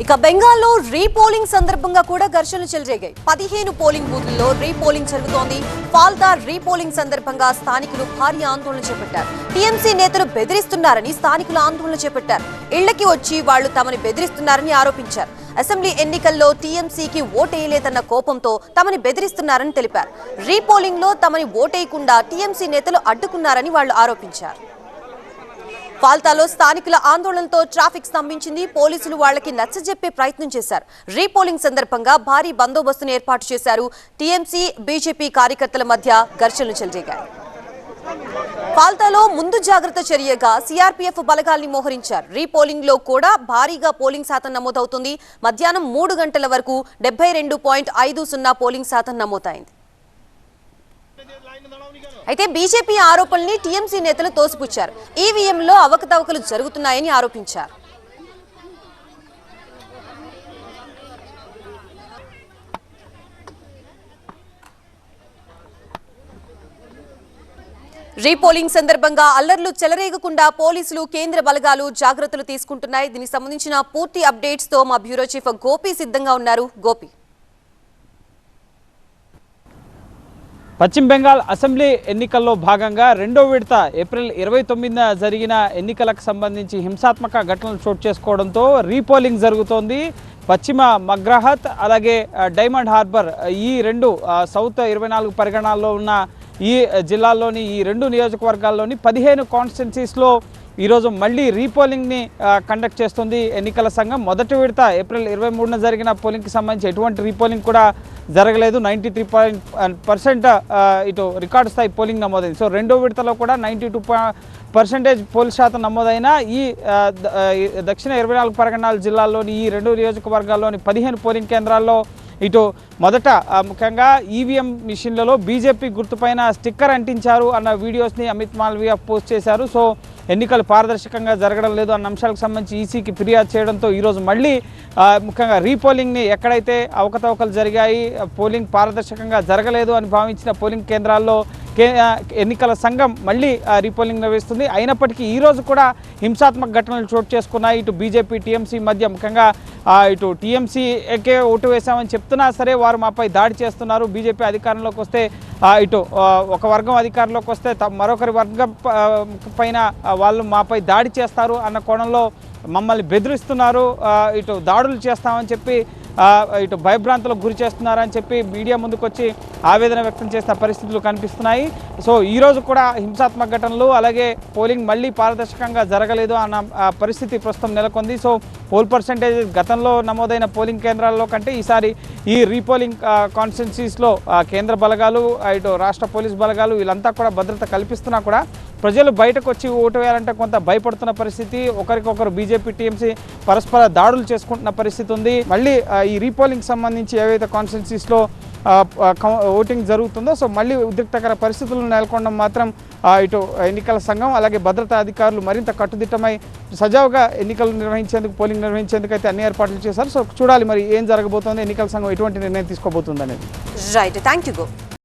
ఇక బెంగాల్లో రీపోలింగ్ సందర్భంగా కూడా ఘర్షణలు చెలరేగాయి. 15 పోలింగ్ బూత్లలో రీపోలింగ్ జరుగుతోంది. ఫాల్తా రీపోలింగ్ సందర్భంగా స్థానికులు భారీ ఆందోళన చేపట్టారు. టీఎంసీ నేతలు బెదిరిస్తున్నారని స్థానికులు ఆందోళన చేపట్టారు. ఇళ్లకి వచ్చి వాళ్లు తమని బెదిరిస్తున్నారని ఆరోపించారు. అసెంబ్లీ ఎన్నికల్లో టీఎంసీకి ఓటేయలేదన్న కోపంతో తమని బెదిరిస్తున్నారని తెలిపారు. రీపోలింగ్ లో తమని ఓటేయకుండా టీఎంసీ నేతలు అడ్డుకున్నారని వాళ్లు ఆరోపించారు. ఫాల్తాలో స్థానికుల ఆందోళనతో ట్రాఫిక్ స్తంభించింది. పోలీసులు వాళ్లకి నచ్చజెప్పే ప్రయత్నం చేశారు. రీపోలింగ్ సందర్భంగా భారీ బందోబస్తును ఏర్పాటు చేశారు. టీఎంసీ బీజేపీ కార్యకర్తల మధ్య ఘర్షణలు చెలరేగాయి. ఫాల్తాలో ముందు జాగ్రత్త చర్యగా సిఆర్పీఎఫ్ బలగాల్ని మోహరించారు. రీపోలింగ్ లో కూడా భారీగా పోలింగ్ శాతం నమోదవుతుంది. మధ్యాహ్నం 3 గంటల వరకు 72.50 పోలింగ్ శాతం నమోదైంది. అయితే బీజేపీ ఆరోపణల్ని టీఎంసీ నేతలు తోసిపుచ్చారు. ఈవీఎంలో అవకతవకలు జరుగుతున్నాయని ఆరోపించారు. రీపోలింగ్ సందర్భంగా అల్లర్లు చెలరేగకుండా పోలీసులు, కేంద్ర బలగాలు జాగ్రత్తలు తీసుకుంటున్నాయి. దీనికి సంబంధించిన పూర్తి అప్డేట్స్ తో మా బ్యూరో చీఫ్ గోపి సిద్ధంగా ఉన్నారు. గోపి, పశ్చిమ బెంగాల్ అసెంబ్లీ ఎన్నికల్లో భాగంగా రెండో విడత ఏప్రిల్ 29న జరిగిన ఎన్నికలకు సంబంధించి హింసాత్మక ఘటనలు చోటు చేసుకోవడంతో రీపోలింగ్ జరుగుతోంది. పశ్చిమ మగ్రాహత్ అలాగే డైమండ్ హార్బర్ ఈ రెండు సౌత్ 24 పరిగణాల్లో ఉన్న ఈ జిల్లాల్లోని ఈ రెండు నియోజకవర్గాల్లోని 15 కాన్స్టిట్యున్సీస్లో ఈరోజు మళ్ళీ రీపోలింగ్ని కండక్ట్ చేస్తుంది ఎన్నికల సంఘం. మొదటి విడత ఏప్రిల్ 23న జరిగిన పోలింగ్కి సంబంధించి ఎటువంటి రీపోలింగ్ కూడా జరగలేదు. 93% ఇటు రికార్డు స్థాయి పోలింగ్ నమోదైంది. సో రెండో విడతలో కూడా 92% పోల్ శాతం నమోదైన ఈ దక్షిణ 24 పరిగణాల జిల్లాల్లోని ఈ రెండు నియోజకవర్గాల్లోని 15 పోలింగ్ కేంద్రాల్లో ఇటు మొదట ముఖ్యంగా ఈవీఎం మిషన్లలో బీజేపీ గుర్తుపైన స్టిక్కర్ అంటించారు అన్న వీడియోస్ని అమిత్ మాల్వియా పోస్ట్ చేశారు. సో ఎన్నికలు పారదర్శకంగా జరగడం లేదు అన్న అంశాలకు సంబంధించి ఈసీకి ఫిర్యాదు చేయడంతో ఈరోజు మళ్ళీ ముఖ్యంగా రీపోలింగ్ని ఎక్కడైతే అవకతవకలు జరిగాయి, పోలింగ్ పారదర్శకంగా జరగలేదు అని భావించిన పోలింగ్ కేంద్రాల్లో ఎన్నికల సంఘం మళ్ళీ రీపోలింగ్ నిర్వహిస్తుంది. అయినప్పటికీ ఈరోజు కూడా హింసాత్మక ఘటనలు చోటు చేసుకున్నాయి. ఇటు బీజేపీ టీఎంసీ మధ్య ముఖ్యంగా ఇటు టీఎంసీకే ఓటు వేశామని చెప్తున్నా సరే వారు మాపై దాడి చేస్తున్నారు. బీజేపీ అధికారంలోకి వస్తే ఇటు ఒక వర్గం అధికారంలోకి వస్తే మరొకరి వర్గం పైన వాళ్ళు మాపై దాడి చేస్తారు అన్న కోణంలో మమ్మల్ని బెదిరిస్తున్నారు, ఇటు దాడులు చేస్తామని చెప్పి ఇటు భయభ్రాంతులకు గురి చేస్తున్నారని చెప్పి మీడియా ముందుకు వచ్చి ఆవేదన వ్యక్తం చేసిన పరిస్థితులు కనిపిస్తున్నాయి. సో ఈరోజు కూడా హింసాత్మక ఘటనలు అలాగే పోలింగ్ మళ్ళీ పారదర్శకంగా జరగలేదు అన్న పరిస్థితి ప్రస్తుతం నెలకొంది. సో పోల్ పర్సెంటేజ్ గతంలో నమోదైన పోలింగ్ కేంద్రాల్లో కంటే ఈసారి ఈ రీపోలింగ్ కాన్స్టిట్యున్సీస్లో కేంద్ర బలగాలు ఇటు రాష్ట్ర పోలీస్ బలగాలు వీళ్ళంతా కూడా భద్రత కల్పిస్తున్నా కూడా ప్రజలు బయటకు వచ్చి ఓటు వేయాలంటే కొంత భయపడుతున్న పరిస్థితి. ఒకరికొకరు బీజేపీ టీఎంసీ పరస్పర దాడులు చేసుకుంటున్న పరిస్థితి ఉంది. మళ్ళీ ఈ రీపోలింగ్ సంబంధించి ఏవైతే కాన్స్టిట్యున్సీస్లో ఓటింగ్ జరుగుతుందో సో మళ్ళీ ఉద్రిక్తకర పరిస్థితులు నెలకొనడం మాత్రం ఇటు ఎన్నికల సంఘం అలాగే భద్రతా అధికారులు మరింత కట్టుదిట్టమై సజావుగా ఎన్నికలు నిర్వహించేందుకు, పోలింగ్ నిర్వహించేందుకు అయితే అన్ని ఏర్పాట్లు చేశారు. సో చూడాలి మరి ఏం జరగబోతోంది, ఎన్నికల సంఘం ఎటువంటి నిర్ణయం తీసుకోబోతుంది అనేది. Right, thank you go.